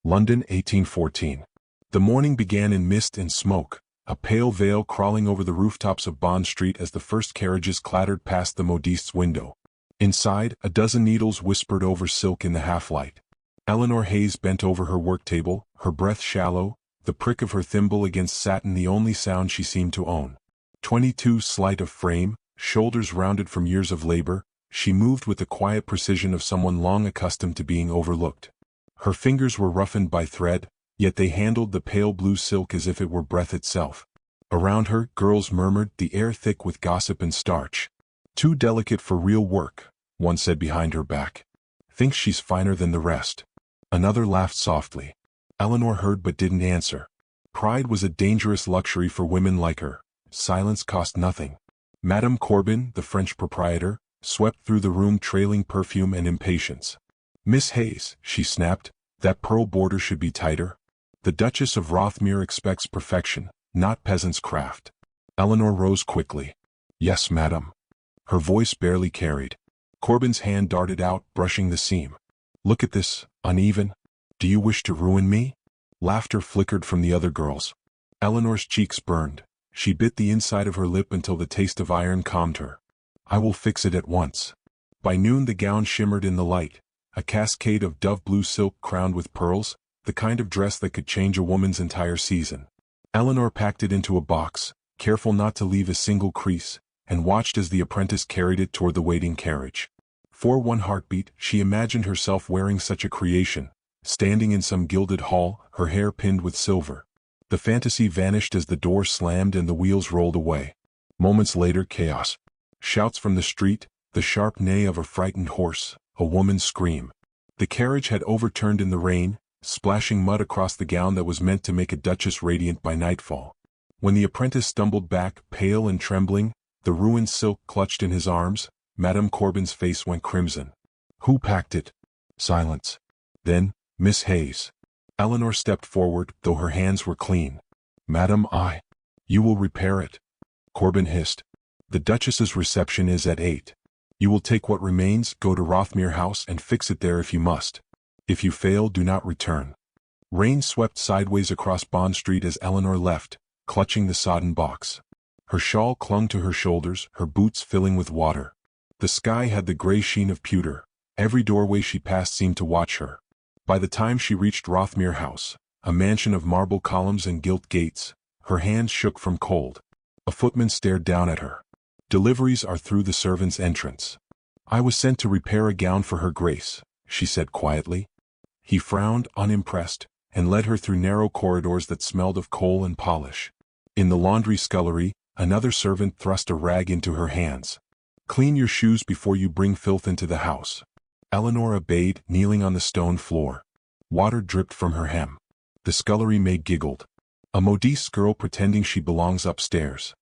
London, 1814. The morning began in mist and smoke, a pale veil crawling over the rooftops of Bond Street as the first carriages clattered past the modiste's window. Inside, a dozen needles whispered over silk in the half-light. Eleanor Hayes bent over her work table, her breath shallow, the prick of her thimble against satin the only sound she seemed to own. 22, slight of frame, shoulders rounded from years of labor, she moved with the quiet precision of someone long accustomed to being overlooked. Her fingers were roughened by thread, yet they handled the pale blue silk as if it were breath itself. Around her, girls murmured, the air thick with gossip and starch. Too delicate for real work, one said behind her back. Thinks she's finer than the rest. Another laughed softly. Eleanor heard but didn't answer. Pride was a dangerous luxury for women like her. Silence cost nothing. Madame Corbin, the French proprietor, swept through the room trailing perfume and impatience. Miss Hayes, she snapped, that pearl border should be tighter. The Duchess of Rothmere expects perfection, not peasant's craft. Eleanor rose quickly. Yes, madam. Her voice barely carried. Corbin's hand darted out, brushing the seam. Look at this, uneven. Do you wish to ruin me? Laughter flickered from the other girls. Eleanor's cheeks burned. She bit the inside of her lip until the taste of iron calmed her. I will fix it at once. By noon the gown shimmered in the light, a cascade of dove blue silk crowned with pearls, the kind of dress that could change a woman's entire season. Eleanor packed it into a box, careful not to leave a single crease, and watched as the apprentice carried it toward the waiting carriage. For one heartbeat, she imagined herself wearing such a creation, standing in some gilded hall, her hair pinned with silver. The fantasy vanished as the door slammed and the wheels rolled away. Moments later, chaos. Shouts from the street, the sharp neigh of a frightened horse, a woman's scream. The carriage had overturned in the rain, splashing mud across the gown that was meant to make a duchess radiant by nightfall. When the apprentice stumbled back, pale and trembling, the ruined silk clutched in his arms, Madame Corbin's face went crimson. Who packed it? Silence. Then, Miss Hayes. Eleanor stepped forward, though her hands were clean. Madam, You will repair it. Corbin hissed. The Duchess's reception is at 8. You will take what remains, go to Rothmere House and fix it there if you must. If you fail, do not return. Rain swept sideways across Bond Street as Eleanor left, clutching the sodden box. Her shawl clung to her shoulders, her boots filling with water. The sky had the gray sheen of pewter. Every doorway she passed seemed to watch her. By the time she reached Rothmere House, a mansion of marble columns and gilt gates, her hands shook from cold. A footman stared down at her. Deliveries are through the servants' entrance. I was sent to repair a gown for her grace, she said quietly. He frowned, unimpressed, and led her through narrow corridors that smelled of coal and polish. In the laundry scullery, another servant thrust a rag into her hands. Clean your shoes before you bring filth into the house. Eleanor obeyed, kneeling on the stone floor. Water dripped from her hem. The scullery maid giggled. A modiste girl pretending she belongs upstairs.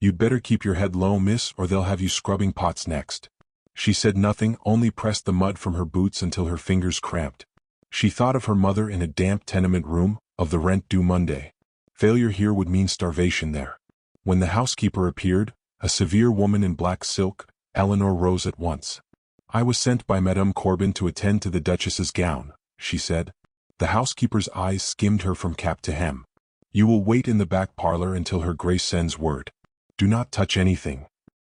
You'd better keep your head low, miss, or they'll have you scrubbing pots next. She said nothing, only pressed the mud from her boots until her fingers cramped. She thought of her mother in a damp tenement room, of the rent due Monday. Failure here would mean starvation there. When the housekeeper appeared, a severe woman in black silk, Eleanor rose at once. I was sent by Madame Corbin to attend to the Duchess's gown, she said. The housekeeper's eyes skimmed her from cap to hem. You will wait in the back parlor until her grace sends word. Do not touch anything.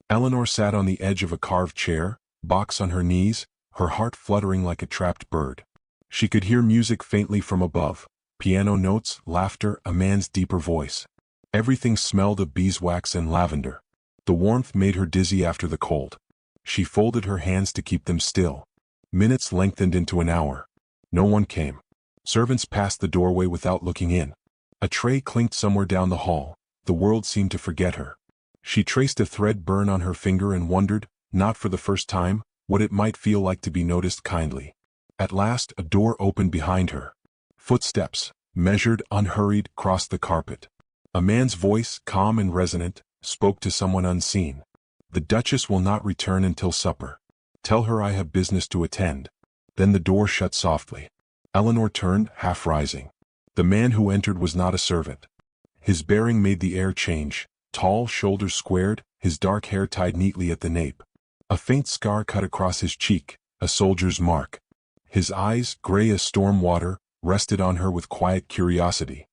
Eleanor sat on the edge of a carved chair, box on her knees, her heart fluttering like a trapped bird. She could hear music faintly from above, piano notes, laughter, a man's deeper voice. Everything smelled of beeswax and lavender. The warmth made her dizzy after the cold. She folded her hands to keep them still. Minutes lengthened into an hour. No one came. Servants passed the doorway without looking in. A tray clinked somewhere down the hall. The world seemed to forget her. She traced a thread burn on her finger and wondered, not for the first time, what it might feel like to be noticed kindly. At last, a door opened behind her. Footsteps, measured, unhurried, crossed the carpet. A man's voice, calm and resonant, spoke to someone unseen. The Duchess will not return until supper. Tell her I have business to attend. Then the door shut softly. Eleanor turned, half rising. The man who entered was not a servant. His bearing made the air change. Tall, shoulders squared, his dark hair tied neatly at the nape. A faint scar cut across his cheek, a soldier's mark. His eyes, gray as storm water, rested on her with quiet curiosity.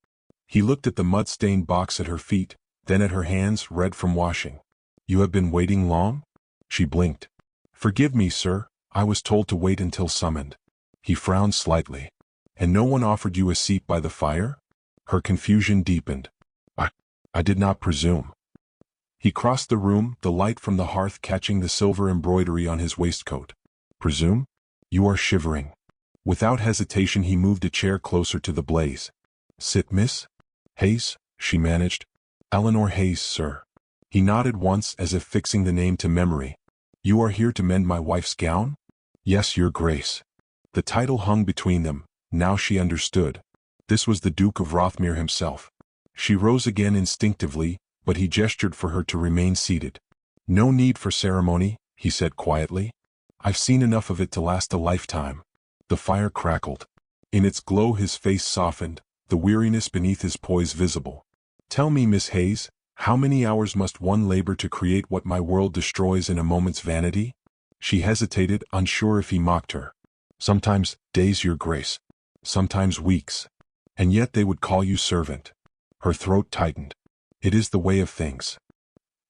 He looked at the mud-stained box at her feet, then at her hands red from washing. "You have been waiting long?" She blinked. "Forgive me, sir, I was told to wait until summoned." He frowned slightly. "And no one offered you a seat by the fire?" Her confusion deepened. I did not presume." He crossed the room, the light from the hearth catching the silver embroidery on his waistcoat. "Presume? You are shivering." Without hesitation he moved a chair closer to the blaze. "Sit, Miss Hayes," she managed. "Eleanor Hayes, sir." He nodded once as if fixing the name to memory. "You are here to mend my wife's gown?" "Yes, your grace." The title hung between them. Now she understood. This was the Duke of Rothmere himself. She rose again instinctively, but he gestured for her to remain seated. "No need for ceremony," he said quietly. "I've seen enough of it to last a lifetime." The fire crackled. In its glow his face softened, the weariness beneath his poise visible. "Tell me, Miss Hayes, how many hours must one labor to create what my world destroys in a moment's vanity?" She hesitated, unsure if he mocked her. "Sometimes days, your grace. Sometimes weeks. And yet they would call you servant." Her throat tightened. "It is the way of things."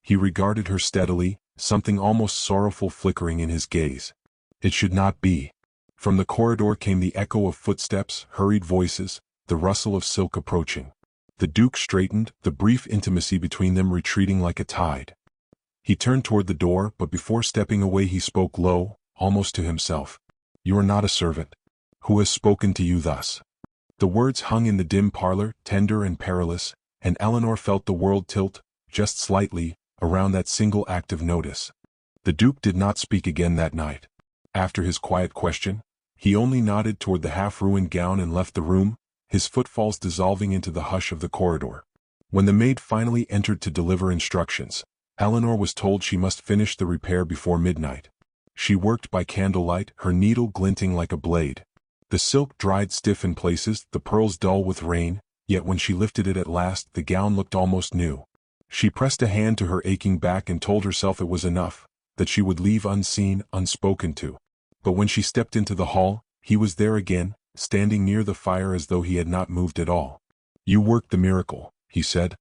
He regarded her steadily, something almost sorrowful flickering in his gaze. "It should not be." From the corridor came the echo of footsteps, hurried voices, the rustle of silk approaching. The Duke straightened, the brief intimacy between them retreating like a tide. He turned toward the door, but before stepping away he spoke low, almost to himself. "You are not a servant. Who has spoken to you thus?" The words hung in the dim parlor, tender and perilous, and Eleanor felt the world tilt, just slightly, around that single act of notice. The Duke did not speak again that night. After his quiet question, he only nodded toward the half-ruined gown and left the room, his footfalls dissolving into the hush of the corridor. When the maid finally entered to deliver instructions, Eleanor was told she must finish the repair before midnight. She worked by candlelight, her needle glinting like a blade. The silk dried stiff in places, the pearls dull with rain, yet when she lifted it at last the gown looked almost new. She pressed a hand to her aching back and told herself it was enough, that she would leave unseen, unspoken to. But when she stepped into the hall, he was there again, standing near the fire as though he had not moved at all. "You worked the miracle," he said.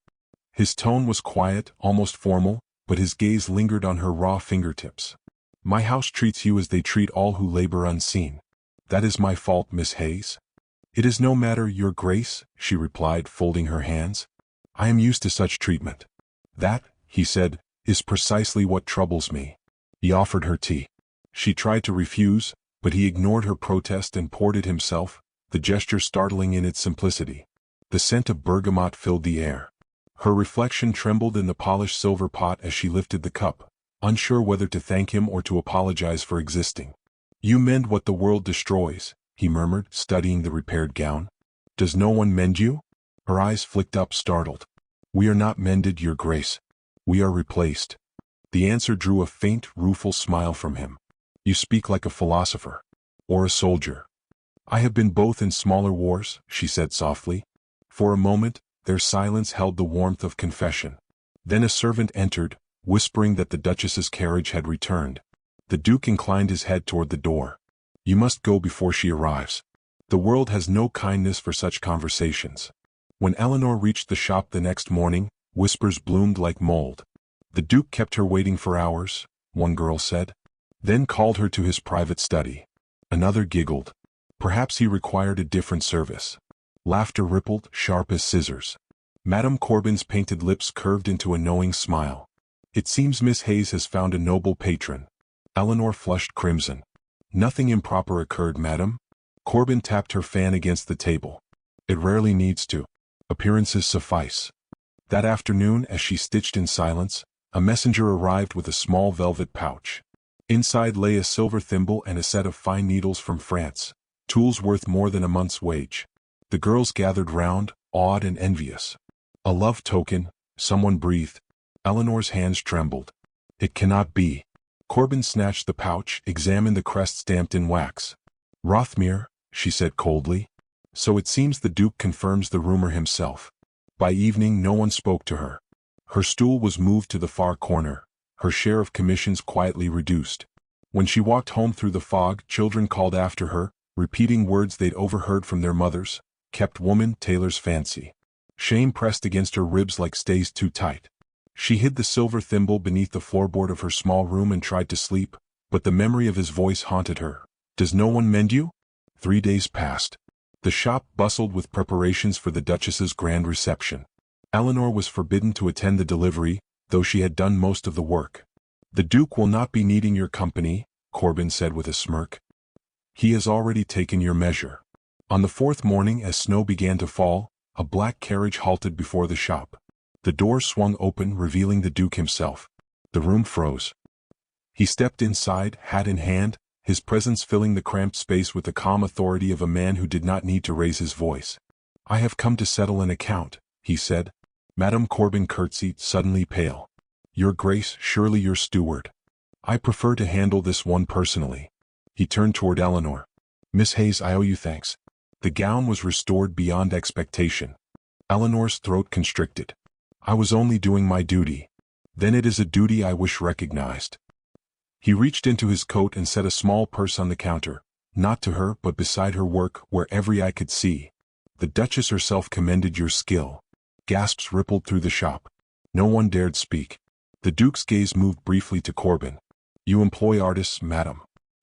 His tone was quiet, almost formal, but his gaze lingered on her raw fingertips. "My house treats you as they treat all who labor unseen. That is my fault, Miss Hayes." "It is no matter, your grace," she replied, folding her hands. "I am used to such treatment." "That," he said, "is precisely what troubles me." He offered her tea. She tried to refuse, but he ignored her protest and poured it himself, the gesture startling in its simplicity. The scent of bergamot filled the air. Her reflection trembled in the polished silver pot as she lifted the cup, unsure whether to thank him or to apologize for existing. "You mend what the world destroys," he murmured, studying the repaired gown. "Does no one mend you?" Her eyes flicked up, startled. "We are not mended, your grace. We are replaced." The answer drew a faint, rueful smile from him. "You speak like a philosopher. Or a soldier." "I have been both in smaller wars," she said softly. For a moment, their silence held the warmth of confession. Then a servant entered, whispering that the Duchess's carriage had returned. The Duke inclined his head toward the door. "You must go before she arrives. The world has no kindness for such conversations." When Eleanor reached the shop the next morning, whispers bloomed like mold. "The Duke kept her waiting for hours," one girl said. Then called her to his private study. Another giggled. Perhaps he required a different service. Laughter rippled, sharp as scissors. Madame Corbin's painted lips curved into a knowing smile. "It seems Miss Hayes has found a noble patron." Eleanor flushed crimson. "Nothing improper occurred, madam." Corbin tapped her fan against the table. "It rarely needs to. Appearances suffice." That afternoon, as she stitched in silence, a messenger arrived with a small velvet pouch. Inside lay a silver thimble and a set of fine needles from France, tools worth more than a month's wage. The girls gathered round, awed and envious. "A love token," someone breathed. Eleanor's hands trembled. "It cannot be." Corbin snatched the pouch, examined the crest stamped in wax. "Rothmere," she said coldly. "So it seems the Duke confirms the rumor himself." By evening no one spoke to her. Her stool was moved to the far corner, her share of commissions quietly reduced. When she walked home through the fog, children called after her, repeating words they'd overheard from their mothers, kept woman Taylor's fancy. Shame pressed against her ribs like stays too tight. She hid the silver thimble beneath the floorboard of her small room and tried to sleep, but the memory of his voice haunted her. "Does no one mend you?" 3 days passed. The shop bustled with preparations for the Duchess's grand reception. Eleanor was forbidden to attend the delivery, though she had done most of the work. "The Duke will not be needing your company," Corbin said with a smirk. "He has already taken your measure." On the 4th morning, as snow began to fall, a black carriage halted before the shop. The door swung open, revealing the Duke himself. The room froze. He stepped inside, hat in hand, his presence filling the cramped space with the calm authority of a man who did not need to raise his voice. "I have come to settle an account," he said. Madame Corbin curtsied, suddenly pale. "Your Grace, surely your steward. I prefer to handle this one personally." He turned toward Eleanor. "Miss Hayes, I owe you thanks." The gown was restored beyond expectation. Eleanor's throat constricted. "I was only doing my duty." "Then it is a duty I wish recognized." He reached into his coat and set a small purse on the counter, not to her but beside her work, where every eye could see. "The Duchess herself commended your skill." Gasps rippled through the shop. No one dared speak. The Duke's gaze moved briefly to Corbin. "You employ artists, madam.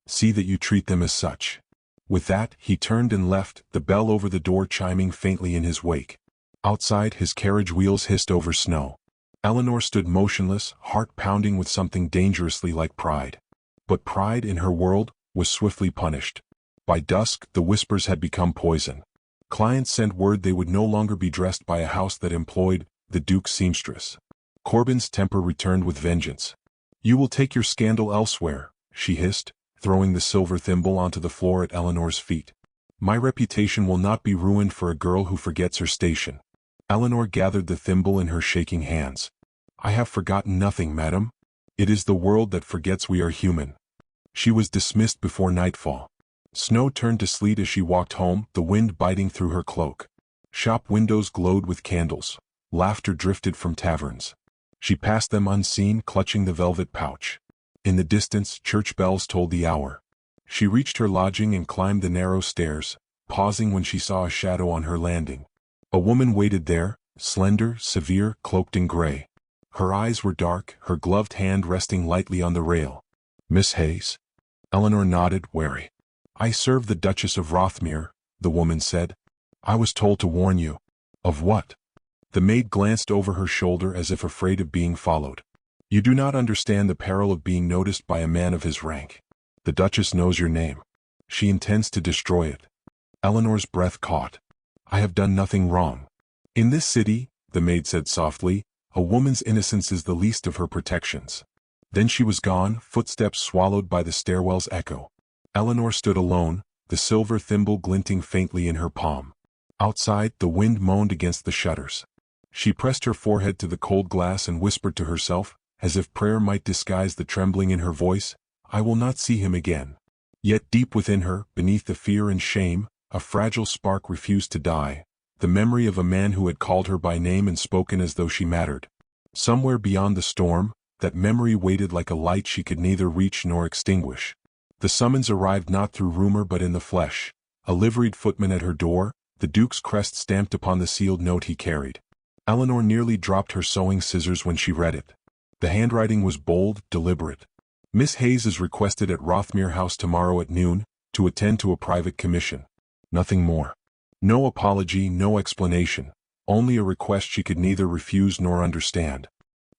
See that you treat them as such." With that, he turned and left, the bell over the door chiming faintly in his wake. Outside, his carriage wheels hissed over snow. Eleanor stood motionless, heart pounding with something dangerously like pride. But pride, in her world, was swiftly punished. By dusk, the whispers had become poison. Clients sent word they would no longer be dressed by a house that employed the Duke's seamstress. Corbin's temper returned with vengeance. "You will take your scandal elsewhere," she hissed, throwing the silver thimble onto the floor at Eleanor's feet. "My reputation will not be ruined for a girl who forgets her station." Eleanor gathered the thimble in her shaking hands. "I have forgotten nothing, madam. It is the world that forgets we are human." She was dismissed before nightfall. Snow turned to sleet as she walked home, the wind biting through her cloak. Shop windows glowed with candles. Laughter drifted from taverns. She passed them unseen, clutching the velvet pouch. In the distance, church bells told the hour. She reached her lodging and climbed the narrow stairs, pausing when she saw a shadow on her landing. A woman waited there, slender, severe, cloaked in gray. Her eyes were dark, her gloved hand resting lightly on the rail. "Miss Hayes?" Eleanor nodded, wary. "I serve the Duchess of Rothmere," the woman said. "I was told to warn you." "Of what?" The maid glanced over her shoulder as if afraid of being followed. "You do not understand the peril of being noticed by a man of his rank. The Duchess knows your name. She intends to destroy it." Eleanor's breath caught. "I have done nothing wrong." "In this city," the maid said softly, "a woman's innocence is the least of her protections." Then she was gone, footsteps swallowed by the stairwell's echo. Eleanor stood alone, the silver thimble glinting faintly in her palm. Outside, the wind moaned against the shutters. She pressed her forehead to the cold glass and whispered to herself, as if prayer might disguise the trembling in her voice, "I will not see him again." Yet deep within her, beneath the fear and shame, a fragile spark refused to die, the memory of a man who had called her by name and spoken as though she mattered. Somewhere beyond the storm, that memory waited like a light she could neither reach nor extinguish. The summons arrived not through rumor but in the flesh. A liveried footman at her door, the Duke's crest stamped upon the sealed note he carried. Eleanor nearly dropped her sewing scissors when she read it. The handwriting was bold, deliberate. "Miss Hayes is requested at Rothmere House tomorrow at noon, to attend to a private commission." Nothing more. No apology, no explanation, only a request she could neither refuse nor understand.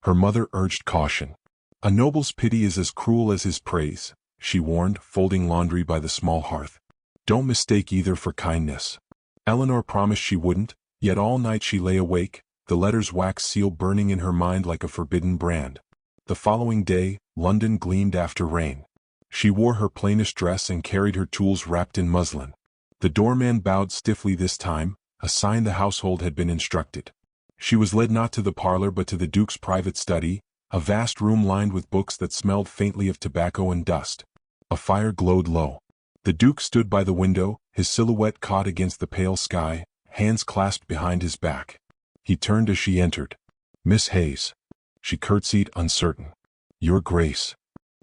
Her mother urged caution. "A noble's pity is as cruel as his praise," she warned, folding laundry by the small hearth. "Don't mistake either for kindness." Eleanor promised she wouldn't, yet all night she lay awake, the letter's wax seal burning in her mind like a forbidden brand. The following day, London gleamed after rain. She wore her plainest dress and carried her tools wrapped in muslin. The doorman bowed stiffly this time, a sign the household had been instructed. She was led not to the parlor but to the Duke's private study, a vast room lined with books that smelled faintly of tobacco and dust. A fire glowed low. The Duke stood by the window, his silhouette caught against the pale sky, hands clasped behind his back. He turned as she entered. "Miss Hayes." She curtsied, uncertain. "Your Grace.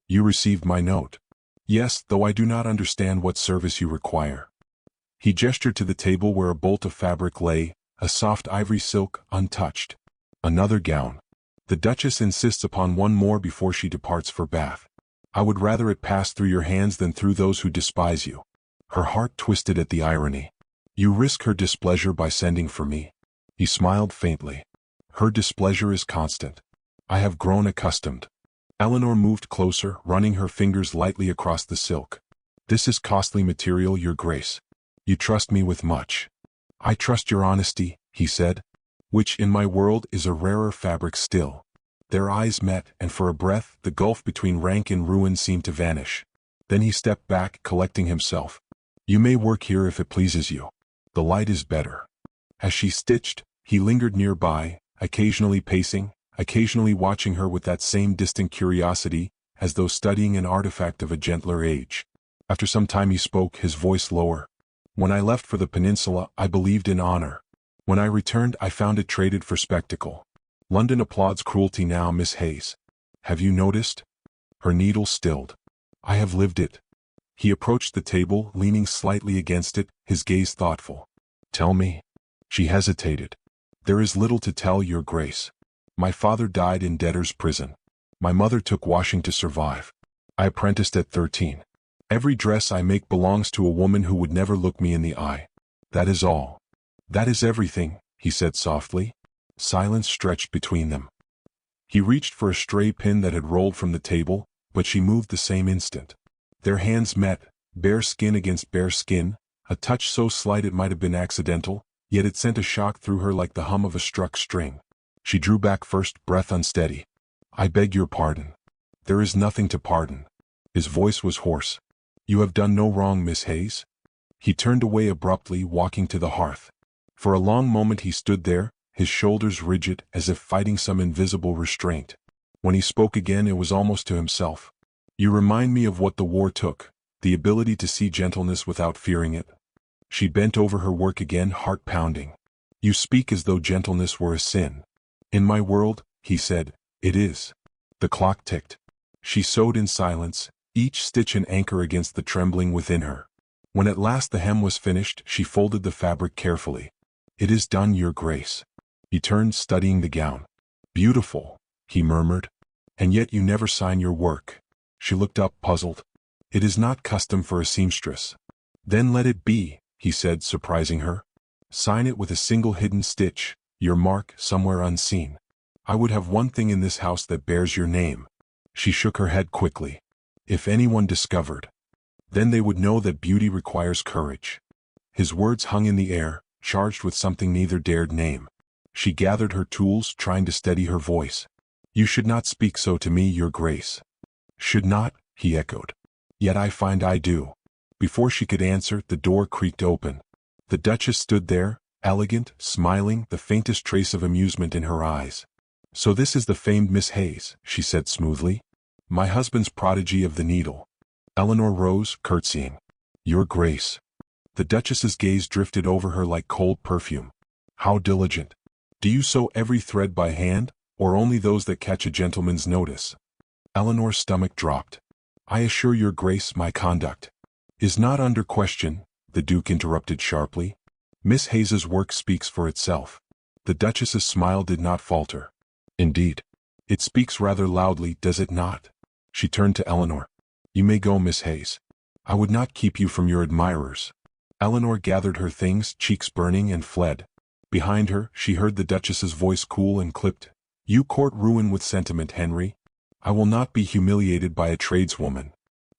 You received my note." Yes, though I do not understand what service you require. He gestured to the table where a bolt of fabric lay, a soft ivory silk, untouched. Another gown. The Duchess insists upon one more before she departs for bath. I would rather it pass through your hands than through those who despise you. Her heart twisted at the irony. You risk her displeasure by sending for me. He smiled faintly. Her displeasure is constant. I have grown accustomed. Eleanor moved closer, running her fingers lightly across the silk. This is costly material, Your Grace. You trust me with much. I trust your honesty, he said, which in my world is a rarer fabric still. Their eyes met, and for a breath the gulf between rank and ruin seemed to vanish. Then he stepped back, collecting himself. You may work here if it pleases you. The light is better. As she stitched, he lingered nearby, occasionally pacing, occasionally watching her with that same distant curiosity, as though studying an artifact of a gentler age. After some time he spoke, his voice lower. When I left for the peninsula, I believed in honor. When I returned, I found it traded for spectacle. London applauds cruelty now, Miss Hayes. Have you noticed? Her needle stilled. I have lived it. He approached the table, leaning slightly against it, his gaze thoughtful. Tell me. She hesitated. There is little to tell, Your Grace. My father died in debtor's prison. My mother took washing to survive. I apprenticed at 13. Every dress I make belongs to a woman who would never look me in the eye. That is all. That is everything, he said softly. Silence stretched between them. He reached for a stray pin that had rolled from the table, but she moved the same instant. Their hands met, bare skin against bare skin, a touch so slight it might have been accidental, yet it sent a shock through her like the hum of a struck string. She drew back first, breath unsteady. I beg your pardon. There is nothing to pardon. His voice was hoarse. You have done no wrong, Miss Hayes. He turned away abruptly, walking to the hearth. For a long moment he stood there, his shoulders rigid, as if fighting some invisible restraint. When he spoke again, it was almost to himself. You remind me of what the war took, the ability to see gentleness without fearing it. She bent over her work again, heart pounding. You speak as though gentleness were a sin. In my world, he said, it is. The clock ticked. She sewed in silence, each stitch an anchor against the trembling within her. When at last the hem was finished, she folded the fabric carefully. It is done, Your Grace. He turned, studying the gown. Beautiful, he murmured. And yet you never sign your work. She looked up, puzzled. It is not custom for a seamstress. Then let it be, he said, surprising her. Sign it with a single hidden stitch, your mark, somewhere unseen. I would have one thing in this house that bears your name. She shook her head quickly. If anyone discovered, then they would know that beauty requires courage. His words hung in the air, charged with something neither dared name. She gathered her tools, trying to steady her voice. You should not speak so to me, Your Grace. Should not, he echoed. Yet I find I do. Before she could answer, the door creaked open. The Duchess stood there, elegant, smiling, the faintest trace of amusement in her eyes. So this is the famed Miss Hayes, she said smoothly. My husband's prodigy of the needle. Eleanor rose, curtsying. Your Grace. The Duchess's gaze drifted over her like cold perfume. How diligent. Do you sew every thread by hand, or only those that catch a gentleman's notice? Eleanor's stomach dropped. I assure Your Grace my conduct is not under question, the Duke interrupted sharply. Miss Hayes's work speaks for itself. The Duchess's smile did not falter. Indeed. It speaks rather loudly, does it not? She turned to Eleanor. You may go, Miss Hayes. I would not keep you from your admirers. Eleanor gathered her things, cheeks burning, and fled. Behind her, she heard the Duchess's voice cool and clipped. You court ruin with sentiment, Henry. I will not be humiliated by a tradeswoman.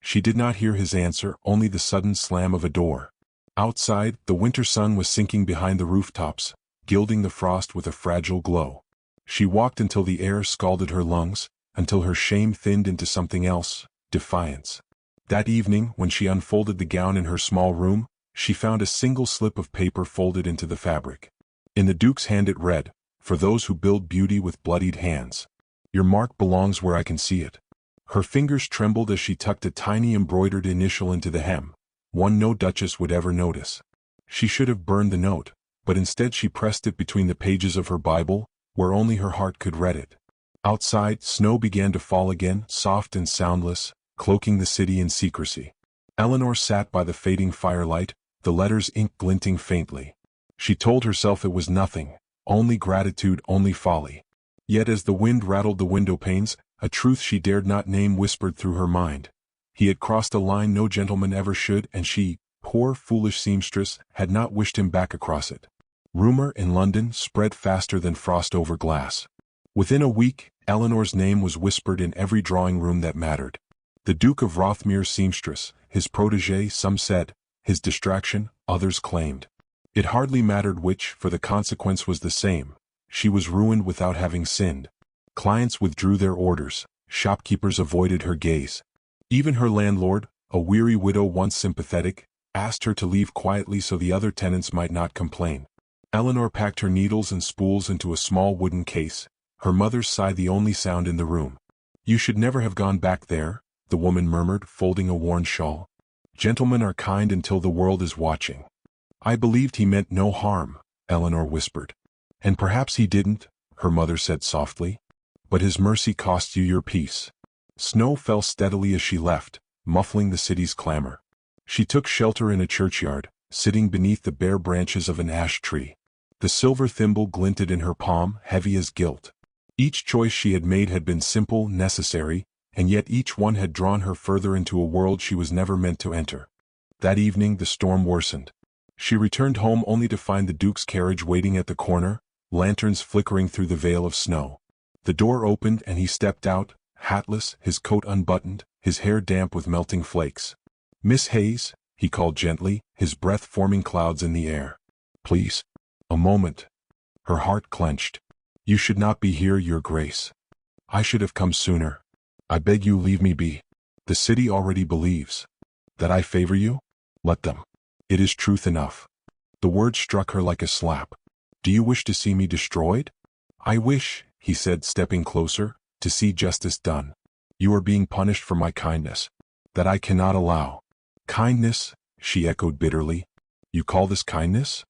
She did not hear his answer, only the sudden slam of a door. Outside, the winter sun was sinking behind the rooftops, gilding the frost with a fragile glow. She walked until the air scalded her lungs, until her shame thinned into something else, defiance. That evening, when she unfolded the gown in her small room, she found a single slip of paper folded into the fabric. In the Duke's hand it read, For those who build beauty with bloodied hands. Your mark belongs where I can see it. Her fingers trembled as she tucked a tiny embroidered initial into the hem, one no Duchess would ever notice. She should have burned the note, but instead she pressed it between the pages of her Bible, where only her heart could read it. Outside, snow began to fall again, soft and soundless, cloaking the city in secrecy. Eleanor sat by the fading firelight, the letters ink glinting faintly. She told herself it was nothing, only gratitude, only folly. Yet as the wind rattled the window panes, a truth she dared not name whispered through her mind. He had crossed a line no gentleman ever should, and she, poor foolish seamstress, had not wished him back across it. Rumor in London spread faster than frost over glass. Within a week, Eleanor's name was whispered in every drawing room that mattered. The Duke of Rothmere's seamstress, his protégé, some said, his distraction, others claimed. It hardly mattered which, for the consequence was the same. She was ruined without having sinned. Clients withdrew their orders, shopkeepers avoided her gaze. Even her landlord, a weary widow once sympathetic, asked her to leave quietly so the other tenants might not complain. Eleanor packed her needles and spools into a small wooden case, her mother's sigh the only sound in the room. "You should never have gone back there," the woman murmured, folding a worn shawl. "Gentlemen are kind until the world is watching." "I believed he meant no harm," Eleanor whispered. "And perhaps he didn't," her mother said softly. "But his mercy cost you your peace." Snow fell steadily as she left, muffling the city's clamor. She took shelter in a churchyard, sitting beneath the bare branches of an ash tree. The silver thimble glinted in her palm, heavy as gilt. Each choice she had made had been simple, necessary, and yet each one had drawn her further into a world she was never meant to enter. That evening the storm worsened. She returned home only to find the Duke's carriage waiting at the corner, lanterns flickering through the veil of snow. The door opened and he stepped out, hatless, his coat unbuttoned, his hair damp with melting flakes. "Miss Hayes," he called gently, his breath forming clouds in the air. "Please." "A moment." Her heart clenched. "You should not be here, Your Grace. I should have come sooner. I beg you leave me be. The city already believes. That I favor you? Let them. It is truth enough." The word struck her like a slap. "Do you wish to see me destroyed?" "I wish," he said, stepping closer, "to see justice done. You are being punished for my kindness. That I cannot allow." "Kindness?" she echoed bitterly. "You call this kindness?"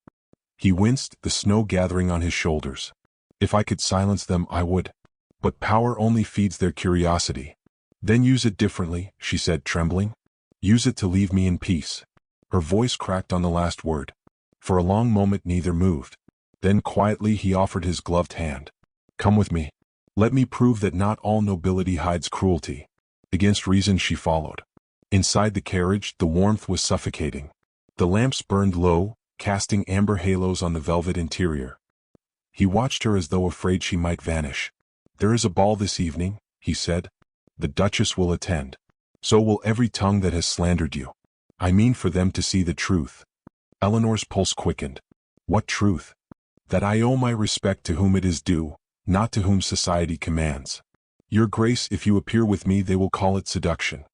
He winced, the snow gathering on his shoulders. "If I could silence them, I would. But power only feeds their curiosity." "Then use it differently," she said, trembling. "Use it to leave me in peace." Her voice cracked on the last word. For a long moment neither moved. Then quietly he offered his gloved hand. "Come with me. Let me prove that not all nobility hides cruelty." Against reason she followed. Inside the carriage, the warmth was suffocating. The lamps burned low, casting amber halos on the velvet interior. He watched her as though afraid she might vanish. "There is a ball this evening," he said. "The Duchess will attend. So will every tongue that has slandered you. I mean for them to see the truth." Eleanor's pulse quickened. "What truth?" "That I owe my respect to whom it is due, not to whom society commands. Your Grace, if you appear with me they will call it seduction.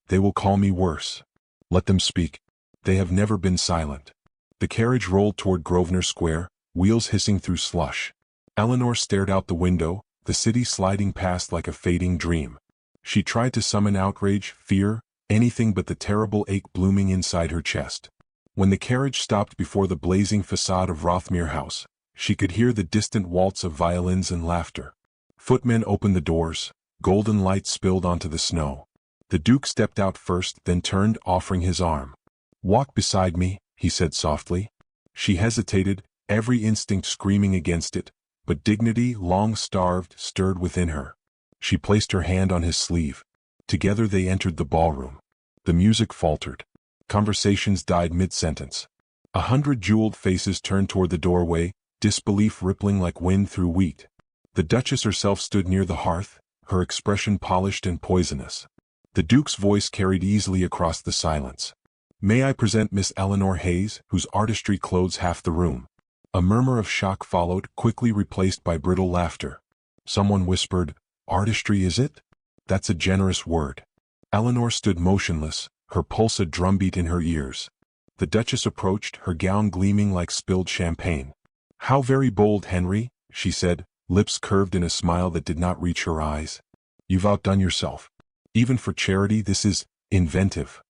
They will call me worse. Let them speak. They have never been silent." The carriage rolled toward Grosvenor Square, wheels hissing through slush. Eleanor stared out the window, the city sliding past like a fading dream. She tried to summon outrage, fear, anything but the terrible ache blooming inside her chest. When the carriage stopped before the blazing facade of Rothmere House, she could hear the distant waltz of violins and laughter. Footmen opened the doors, golden light spilled onto the snow. The Duke stepped out first, then turned, offering his arm. "Walk beside me," he said softly. She hesitated, every instinct screaming against it, but dignity, long starved, stirred within her. She placed her hand on his sleeve. Together they entered the ballroom. The music faltered. Conversations died mid-sentence. 100 jeweled faces turned toward the doorway, disbelief rippling like wind through wheat. The Duchess herself stood near the hearth, her expression polished and poisonous. The Duke's voice carried easily across the silence. "May I present Miss Eleanor Hayes, whose artistry clothes half the room?" A murmur of shock followed, quickly replaced by brittle laughter. Someone whispered, "Artistry, is it? That's a generous word." Eleanor stood motionless, her pulse a drumbeat in her ears. The Duchess approached, her gown gleaming like spilled champagne. "How very bold, Henry," she said, lips curved in a smile that did not reach her eyes. "You've outdone yourself. Even for charity this is inventive."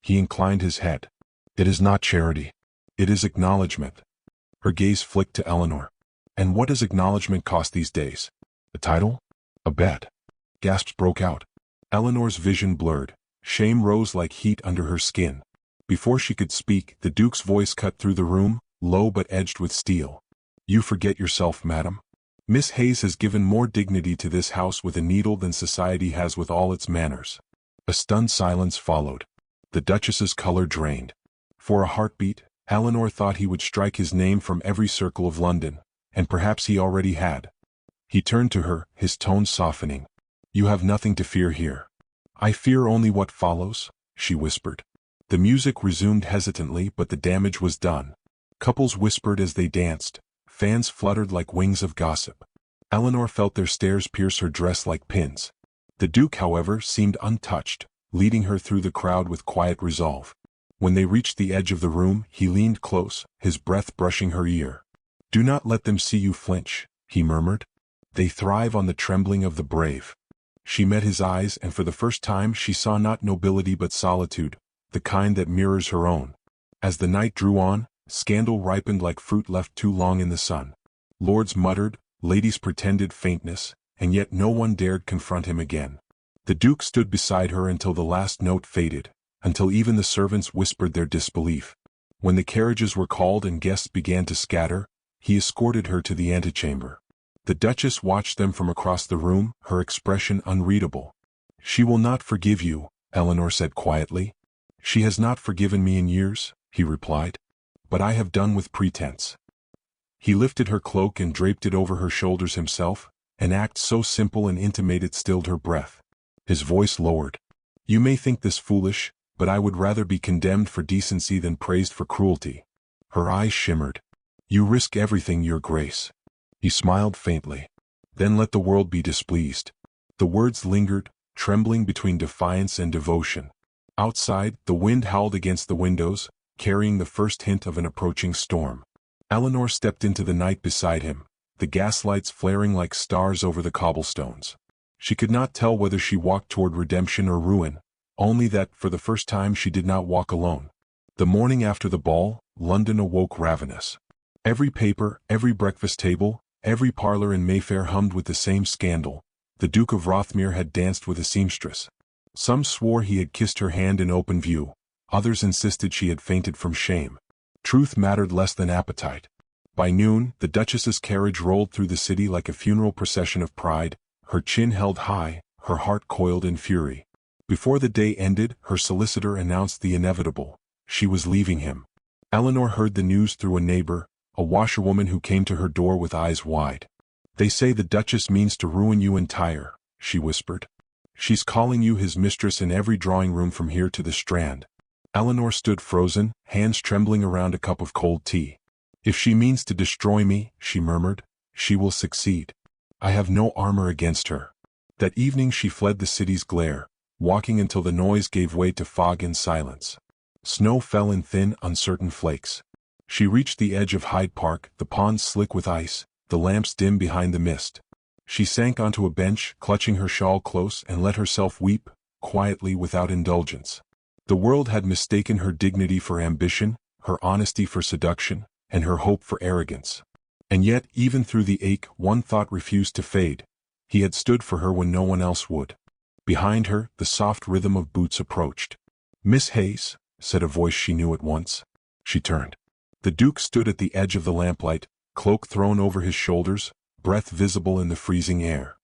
He inclined his head. "It is not charity. It is acknowledgement." Her gaze flicked to Eleanor. "And what does acknowledgement cost these days? A title? A bed?" Gasps broke out. Eleanor's vision blurred. Shame rose like heat under her skin. Before she could speak, the Duke's voice cut through the room, low but edged with steel. "You forget yourself, madam. Miss Hayes has given more dignity to this house with a needle than society has with all its manners." A stunned silence followed. The Duchess's color drained. For a heartbeat, Eleanor thought he would strike his name from every circle of London, and perhaps he already had. He turned to her, his tone softening. "You have nothing to fear here." "I fear only what follows," she whispered. The music resumed hesitantly, but the damage was done. Couples whispered as they danced. Fans fluttered like wings of gossip. Eleanor felt their stares pierce her dress like pins. The Duke, however, seemed untouched, leading her through the crowd with quiet resolve. When they reached the edge of the room, he leaned close, his breath brushing her ear. "Do not let them see you flinch," he murmured. "They thrive on the trembling of the brave." She met his eyes, and for the first time she saw not nobility but solitude, the kind that mirrors her own. As the night drew on, scandal ripened like fruit left too long in the sun. Lords muttered, ladies pretended faintness, and yet no one dared confront him again. The Duke stood beside her until the last note faded, until even the servants whispered their disbelief. When the carriages were called and guests began to scatter, he escorted her to the antechamber. The Duchess watched them from across the room, her expression unreadable. "She will not forgive you," Eleanor said quietly. "She has not forgiven me in years," he replied. "But I have done with pretense." He lifted her cloak and draped it over her shoulders himself, an act so simple and intimate it stilled her breath. His voice lowered. "You may think this foolish, but I would rather be condemned for decency than praised for cruelty." Her eyes shimmered. "You risk everything, Your Grace." He smiled faintly. "Then let the world be displeased." The words lingered, trembling between defiance and devotion. Outside, the wind howled against the windows, carrying the first hint of an approaching storm. Eleanor stepped into the night beside him, the gaslights flaring like stars over the cobblestones. She could not tell whether she walked toward redemption or ruin, only that, for the first time, she did not walk alone. The morning after the ball, London awoke ravenous. Every paper, every breakfast table, every parlor in Mayfair hummed with the same scandal. The Duke of Rothmere had danced with a seamstress. Some swore he had kissed her hand in open view, others insisted she had fainted from shame. Truth mattered less than appetite. By noon, the Duchess's carriage rolled through the city like a funeral procession of pride, her chin held high, her heart coiled in fury. Before the day ended, her solicitor announced the inevitable. She was leaving him. Eleanor heard the news through a neighbor, a washerwoman who came to her door with eyes wide. "They say the Duchess means to ruin you entire," she whispered. "She's calling you his mistress in every drawing room from here to the Strand." Eleanor stood frozen, hands trembling around a cup of cold tea. "If she means to destroy me," she murmured, "she will succeed. I have no armor against her." That evening she fled the city's glare, walking until the noise gave way to fog and silence. Snow fell in thin, uncertain flakes. She reached the edge of Hyde Park, the ponds slick with ice, the lamps dim behind the mist. She sank onto a bench, clutching her shawl close, and let herself weep, quietly without indulgence. The world had mistaken her dignity for ambition, her honesty for seduction, and her hope for arrogance. And yet, even through the ache, one thought refused to fade. He had stood for her when no one else would. Behind her, the soft rhythm of boots approached. "Miss Hayes," said a voice she knew at once. She turned. The Duke stood at the edge of the lamplight, cloak thrown over his shoulders, breath visible in the freezing air.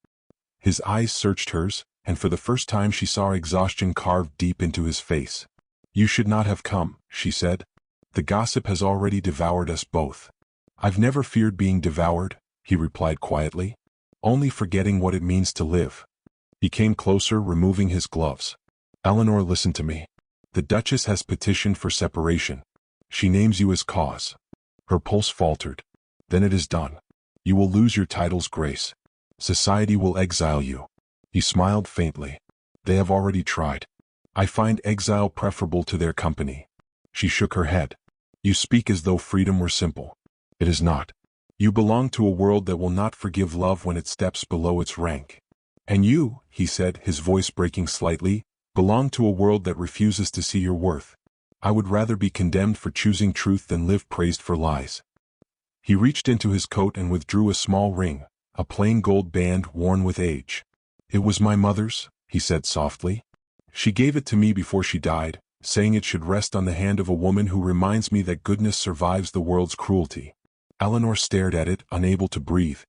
His eyes searched hers, and for the first time she saw exhaustion carved deep into his face. "You should not have come," she said. "The gossip has already devoured us both." "I've never feared being devoured," he replied quietly, "only forgetting what it means to live." He came closer, removing his gloves. "Eleanor, listen to me. The Duchess has petitioned for separation. She names you as cause." Her pulse faltered. "Then it is done. You will lose your titles, Grace. Society will exile you." He smiled faintly. "They have already tried. I find exile preferable to their company." She shook her head. "You speak as though freedom were simple. It is not. You belong to a world that will not forgive love when it steps below its rank. And you," he said, his voice breaking slightly, "belong to a world that refuses to see your worth. I would rather be condemned for choosing truth than live praised for lies." He reached into his coat and withdrew a small ring, a plain gold band worn with age. "It was my mother's," he said softly. She gave it to me before she died, saying it should rest on the hand of a woman who reminds me that goodness survives the world's cruelty. Eleanor stared at it, unable to breathe.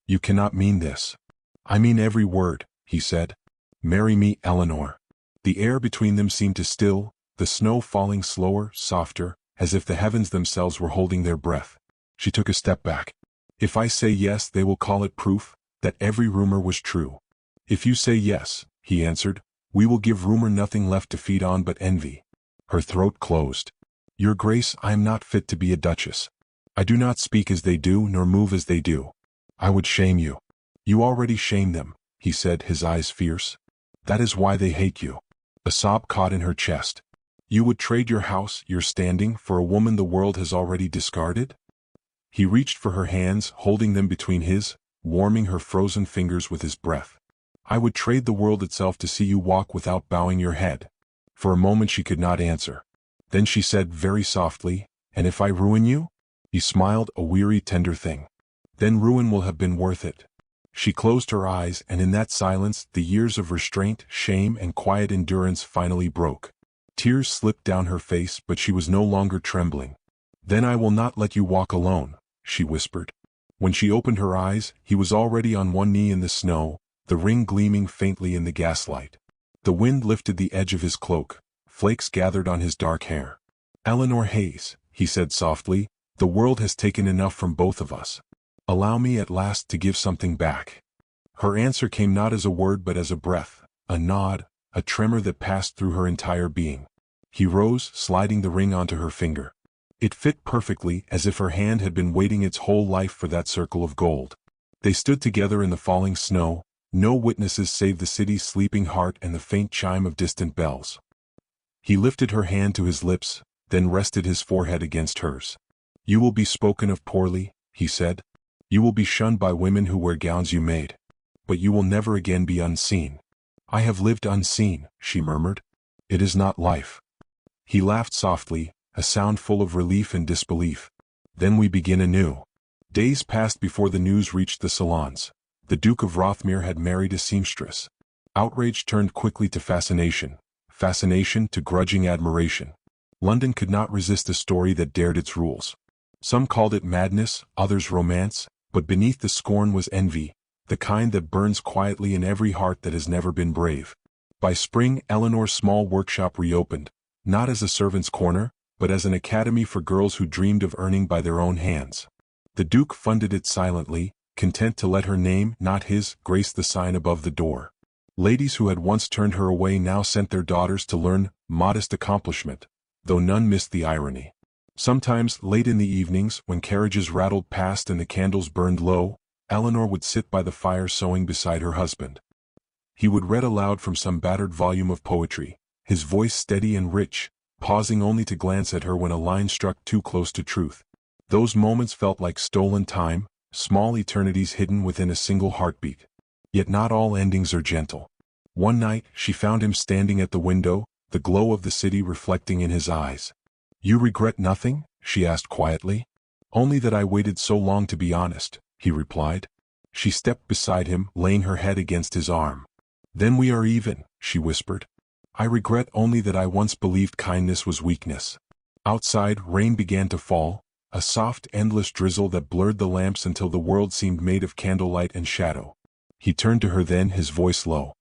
You cannot mean this. I mean every word, he said. Marry me, Eleanor. The air between them seemed to still, the snow falling slower, softer, as if the heavens themselves were holding their breath. She took a step back. If I say yes, they will call it proof that every rumor was true. If you say yes, he answered, we will give rumor nothing left to feed on but envy. Her throat closed. Your Grace, I am not fit to be a duchess. I do not speak as they do, nor move as they do. I would shame you. You already shame them, he said, his eyes fierce. That is why they hate you. A sob caught in her chest. You would trade your house, your standing, for a woman the world has already discarded? He reached for her hands, holding them between his, warming her frozen fingers with his breath. I would trade the world itself to see you walk without bowing your head. For a moment she could not answer. Then she said very softly, and if I ruin you? He smiled, a weary, tender thing. Then ruin will have been worth it. She closed her eyes, and in that silence, the years of restraint, shame, and quiet endurance finally broke. Tears slipped down her face, but she was no longer trembling. Then I will not let you walk alone, she whispered. When she opened her eyes, he was already on one knee in the snow, the ring gleaming faintly in the gaslight. The wind lifted the edge of his cloak, flakes gathered on his dark hair. Eleanor Hayes, he said softly, the world has taken enough from both of us. Allow me at last to give something back. Her answer came not as a word but as a breath, a nod, a tremor that passed through her entire being. He rose, sliding the ring onto her finger. It fit perfectly, as if her hand had been waiting its whole life for that circle of gold. They stood together in the falling snow, no witnesses save the city's sleeping heart and the faint chime of distant bells. He lifted her hand to his lips, then rested his forehead against hers. You will be spoken of poorly, he said. You will be shunned by women who wear gowns you made. But you will never again be unseen. I have lived unseen, she murmured. It is not life. He laughed softly, a sound full of relief and disbelief. Then we begin anew. Days passed before the news reached the salons. The Duke of Rothmere had married a seamstress. Outrage turned quickly to fascination, fascination to grudging admiration. London could not resist a story that dared its rules. Some called it madness, others romance, but beneath the scorn was envy, the kind that burns quietly in every heart that has never been brave. By spring, Eleanor's small workshop reopened, not as a servant's corner, but as an academy for girls who dreamed of earning by their own hands. The Duke funded it silently, content to let her name, not his, grace the sign above the door. Ladies who had once turned her away now sent their daughters to learn modest accomplishment, though none missed the irony. Sometimes, late in the evenings, when carriages rattled past and the candles burned low, Eleanor would sit by the fire sewing beside her husband. He would read aloud from some battered volume of poetry, his voice steady and rich, pausing only to glance at her when a line struck too close to truth. Those moments felt like stolen time, small eternities hidden within a single heartbeat. Yet not all endings are gentle. One night, she found him standing at the window, the glow of the city reflecting in his eyes. You regret nothing? She asked quietly. Only that I waited so long to be honest, he replied. She stepped beside him, laying her head against his arm. Then we are even, she whispered. I regret only that I once believed kindness was weakness. Outside, rain began to fall, a soft, endless drizzle that blurred the lamps until the world seemed made of candlelight and shadow. He turned to her then, his voice low.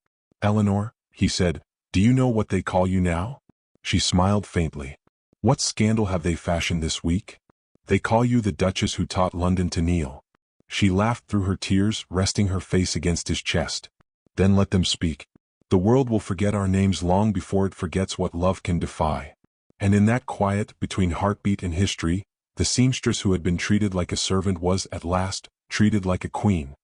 Eleanor, he said, do you know what they call you now? She smiled faintly. What scandal have they fashioned this week? They call you the Duchess who taught London to kneel. She laughed through her tears, resting her face against his chest. Then let them speak. The world will forget our names long before it forgets what love can defy. And in that quiet, between heartbeat and history, the seamstress who had been treated like a servant was, at last, treated like a queen.